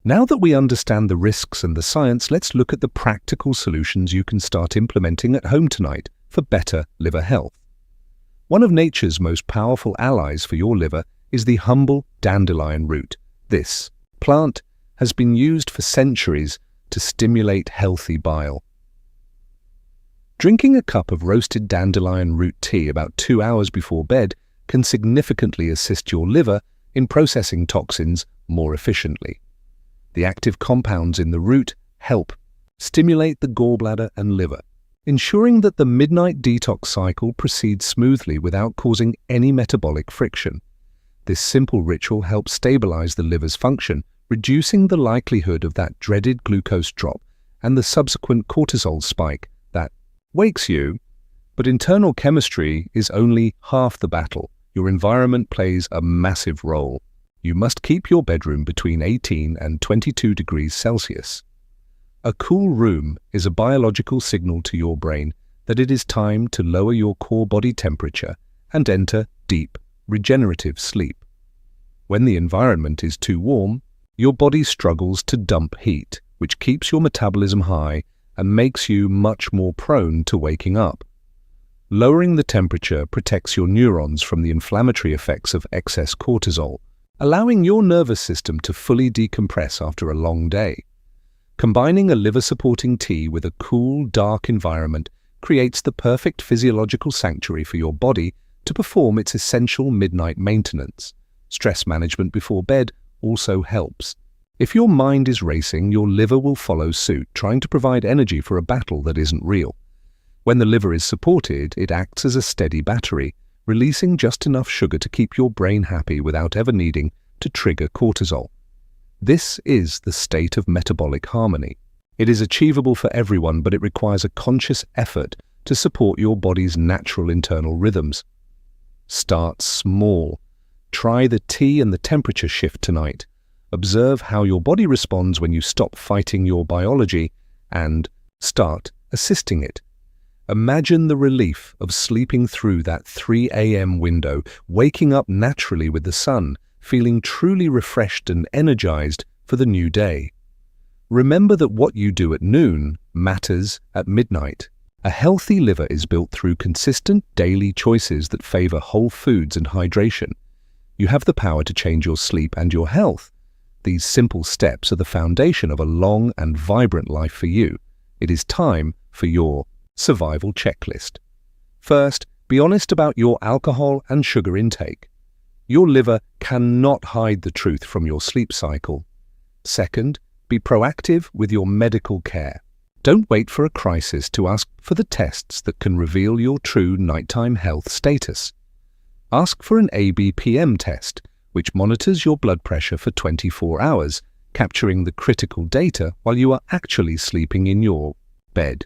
Now that we understand the risks and the science, let's look at the practical solutions you can start implementing at home tonight for better liver health. One of nature's most powerful allies for your liver is the humble dandelion root. This plant has been used for centuries to stimulate healthy bile. Drinking a cup of roasted dandelion root tea about 2 hours before bed can significantly assist your liver in processing toxins more efficiently. The active compounds in the root help stimulate the gallbladder and liver, ensuring that the midnight detox cycle proceeds smoothly without causing any metabolic friction. This simple ritual helps stabilize the liver's function, reducing the likelihood of that dreaded glucose drop and the subsequent cortisol spike that wakes you. But internal chemistry is only half the battle. Your environment plays a massive role. You must keep your bedroom between 18 and 22 degrees Celsius. A cool room is a biological signal to your brain that it is time to lower your core body temperature and enter deep, regenerative sleep. When the environment is too warm, your body struggles to dump heat, which keeps your metabolism high and makes you much more prone to waking up. Lowering the temperature protects your neurons from the inflammatory effects of excess cortisol, allowing your nervous system to fully decompress after a long day. Combining a liver-supporting tea with a cool, dark environment creates the perfect physiological sanctuary for your body to perform its essential midnight maintenance. Stress management before bed also helps. If your mind is racing, your liver will follow suit, trying to provide energy for a battle that isn't real. When the liver is supported, it acts as a steady battery, releasing just enough sugar to keep your brain happy without ever needing to trigger cortisol. This is the state of metabolic harmony. It is achievable for everyone, but it requires a conscious effort to support your body's natural internal rhythms. Start small. Try the tea and the temperature shift tonight. Observe how your body responds when you stop fighting your biology and start assisting it. Imagine the relief of sleeping through that 3 a.m. window, waking up naturally with the sun, feeling truly refreshed and energized for the new day. Remember that what you do at noon matters at midnight. A healthy liver is built through consistent daily choices that favor whole foods and hydration. You have the power to change your sleep and your health. These simple steps are the foundation of a long and vibrant life for you. It is time for your survival checklist. First, be honest about your alcohol and sugar intake. Your liver cannot hide the truth from your sleep cycle. Second, be proactive with your medical care. Don't wait for a crisis to ask for the tests that can reveal your true nighttime health status. Ask for an ABPM test, which monitors your blood pressure for 24 hours, capturing the critical data while you are actually sleeping in your bed.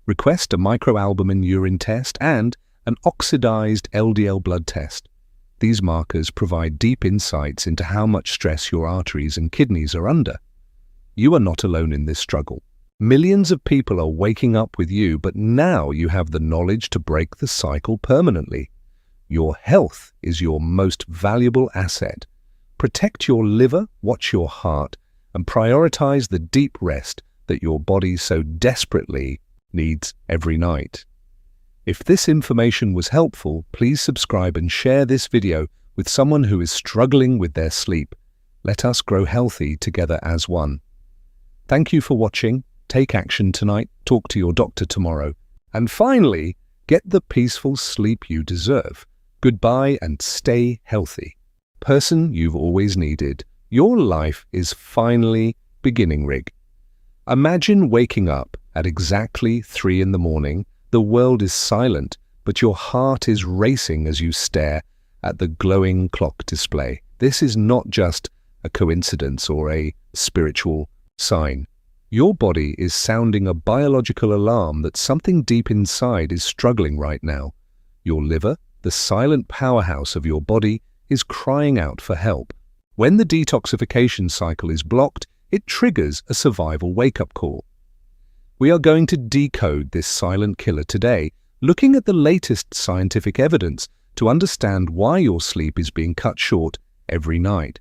Request a microalbumin urine test and an oxidized LDL blood test. These markers provide deep insights into how much stress your arteries and kidneys are under. You are not alone in this struggle. Millions of people are waking up with you, but now you have the knowledge to break the cycle permanently. Your health is your most valuable asset. Protect your liver, watch your heart, and prioritize the deep rest that your body so desperately needs every night. If this information was helpful, please subscribe and share this video with someone who is struggling with their sleep. Let us grow healthy together as one. Thank you for watching. Take action tonight, talk to your doctor tomorrow, and finally, get the peaceful sleep you deserve. Goodbye and stay healthy. Person you've always needed. Your life is finally beginning, Rig. Imagine waking up at exactly 3 in the morning. The world is silent, but your heart is racing as you stare at the glowing clock display. This is not just a coincidence or a spiritual sign. Your body is sounding a biological alarm that something deep inside is struggling right now. Your liver, the silent powerhouse of your body, is crying out for help. When the detoxification cycle is blocked, it triggers a survival wake-up call. We are going to decode this silent killer today, looking at the latest scientific evidence to understand why your sleep is being cut short every night.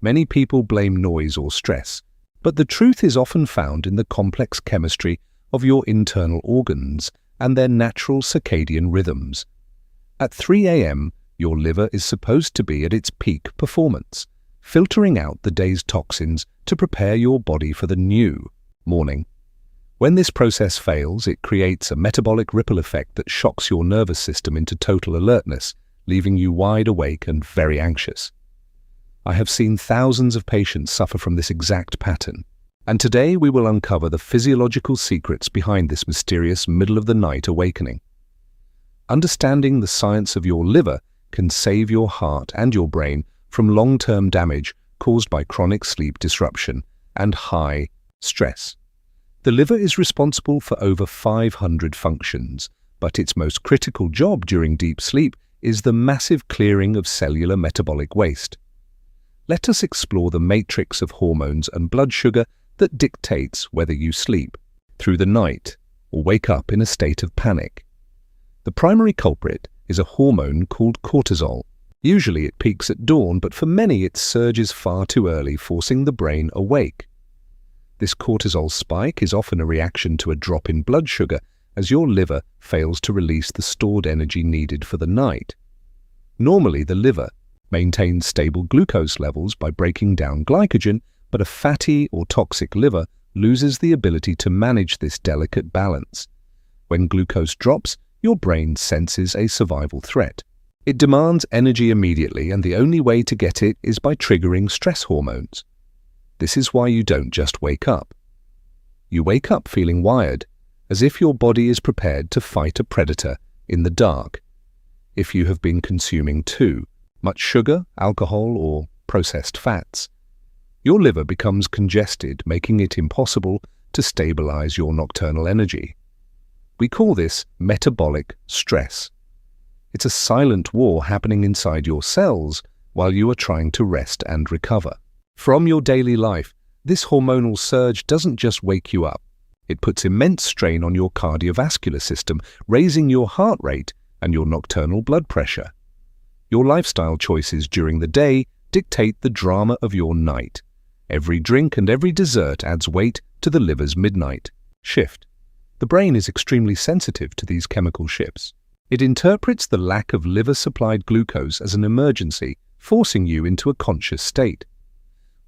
Many people blame noise or stress, but the truth is often found in the complex chemistry of your internal organs and their natural circadian rhythms. At 3 a.m., your liver is supposed to be at its peak performance, filtering out the day's toxins to prepare your body for the new morning. When this process fails, it creates a metabolic ripple effect that shocks your nervous system into total alertness, leaving you wide awake and very anxious. I have seen thousands of patients suffer from this exact pattern, and today we will uncover the physiological secrets behind this mysterious middle-of-the-night awakening. Understanding the science of your liver can save your heart and your brain from long-term damage caused by chronic sleep disruption and high stress. The liver is responsible for over 500 functions, but its most critical job during deep sleep is the massive clearing of cellular metabolic waste. Let us explore the matrix of hormones and blood sugar that dictates whether you sleep through the night or wake up in a state of panic. The primary culprit is a hormone called cortisol. Usually it peaks at dawn, but for many it surges far too early, forcing the brain awake. This cortisol spike is often a reaction to a drop in blood sugar as your liver fails to release the stored energy needed for the night. Normally, the liver maintains stable glucose levels by breaking down glycogen, but a fatty or toxic liver loses the ability to manage this delicate balance. When glucose drops, your brain senses a survival threat. It demands energy immediately, and the only way to get it is by triggering stress hormones. This is why you don't just wake up. You wake up feeling wired, as if your body is prepared to fight a predator in the dark. If you have been consuming too much sugar, alcohol, or processed fats, your liver becomes congested, making it impossible to stabilize your nocturnal energy. We call this metabolic stress. It's a silent war happening inside your cells while you are trying to rest and recover. From your daily life, this hormonal surge doesn't just wake you up. It puts immense strain on your cardiovascular system, raising your heart rate and your nocturnal blood pressure. Your lifestyle choices during the day dictate the drama of your night. Every drink and every dessert adds weight to the liver's midnight shift. The brain is extremely sensitive to these chemical shifts. It interprets the lack of liver-supplied glucose as an emergency, forcing you into a conscious state.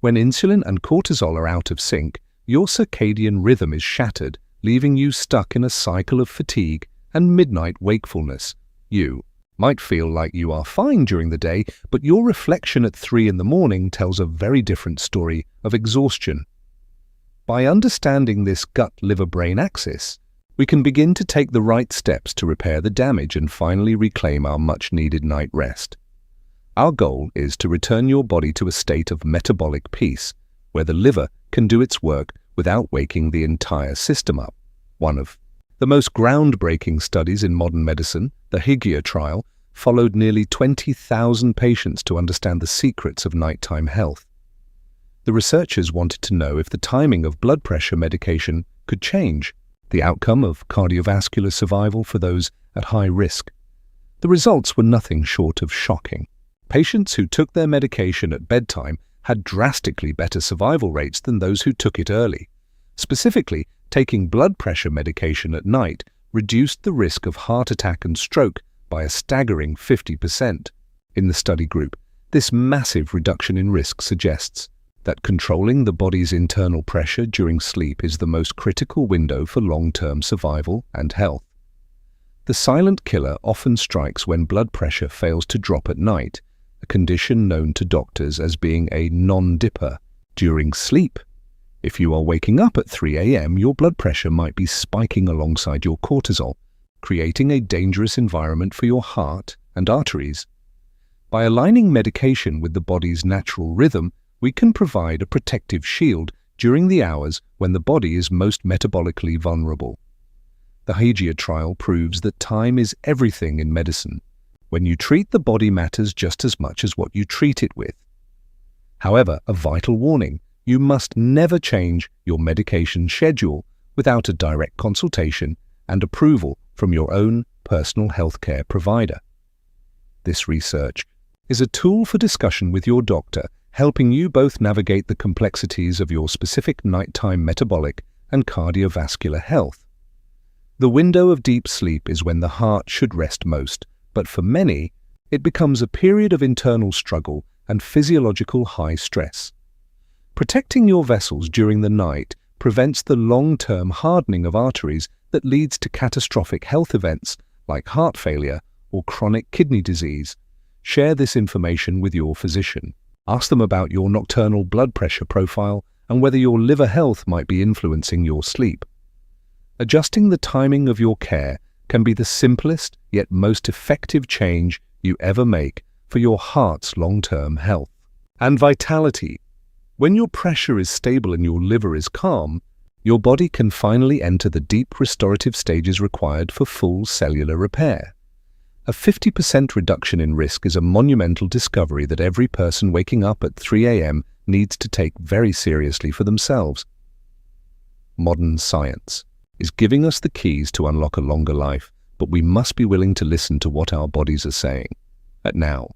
When insulin and cortisol are out of sync, your circadian rhythm is shattered, leaving you stuck in a cycle of fatigue and midnight wakefulness. You might feel like you are fine during the day, but your reflection at 3 in the morning tells a very different story of exhaustion. By understanding this gut-liver-brain axis, we can begin to take the right steps to repair the damage and finally reclaim our much-needed night rest. Our goal is to return your body to a state of metabolic peace, where the liver can do its work without waking the entire system up. One of the most groundbreaking studies in modern medicine, the Hygia trial, followed nearly 20,000 patients to understand the secrets of nighttime health. The researchers wanted to know if the timing of blood pressure medication could change the outcome of cardiovascular survival for those at high risk. The results were nothing short of shocking. Patients who took their medication at bedtime had drastically better survival rates than those who took it early. Specifically, taking blood pressure medication at night reduced the risk of heart attack and stroke by a staggering 50%. In the study group, this massive reduction in risk suggests that controlling the body's internal pressure during sleep is the most critical window for long-term survival and health. The silent killer often strikes when blood pressure fails to drop at night, a condition known to doctors as being a non-dipper during sleep. If you are waking up at 3 a.m., your blood pressure might be spiking alongside your cortisol, creating a dangerous environment for your heart and arteries. By aligning medication with the body's natural rhythm, we can provide a protective shield during the hours when the body is most metabolically vulnerable. The Hygia trial proves that time is everything in medicine. When you treat, the body matters just as much as what you treat it with. However, a vital warning: you must never change your medication schedule without a direct consultation and approval from your own personal healthcare provider. This research is a tool for discussion with your doctor, helping you both navigate the complexities of your specific nighttime metabolic and cardiovascular health. The window of deep sleep is when the heart should rest most, but for many, it becomes a period of internal struggle and physiological high stress. Protecting your vessels during the night prevents the long-term hardening of arteries that leads to catastrophic health events like heart failure or chronic kidney disease. Share this information with your physician. Ask them about your nocturnal blood pressure profile and whether your liver health might be influencing your sleep. Adjusting the timing of your care can be the simplest yet most effective change you ever make for your heart's long-term health. And vitality. When your pressure is stable and your liver is calm, your body can finally enter the deep restorative stages required for full cellular repair. A 50% reduction in risk is a monumental discovery that every person waking up at 3 a.m. needs to take very seriously for themselves. Modern science is giving us the keys to unlock a longer life, but we must be willing to listen to what our bodies are saying. Now,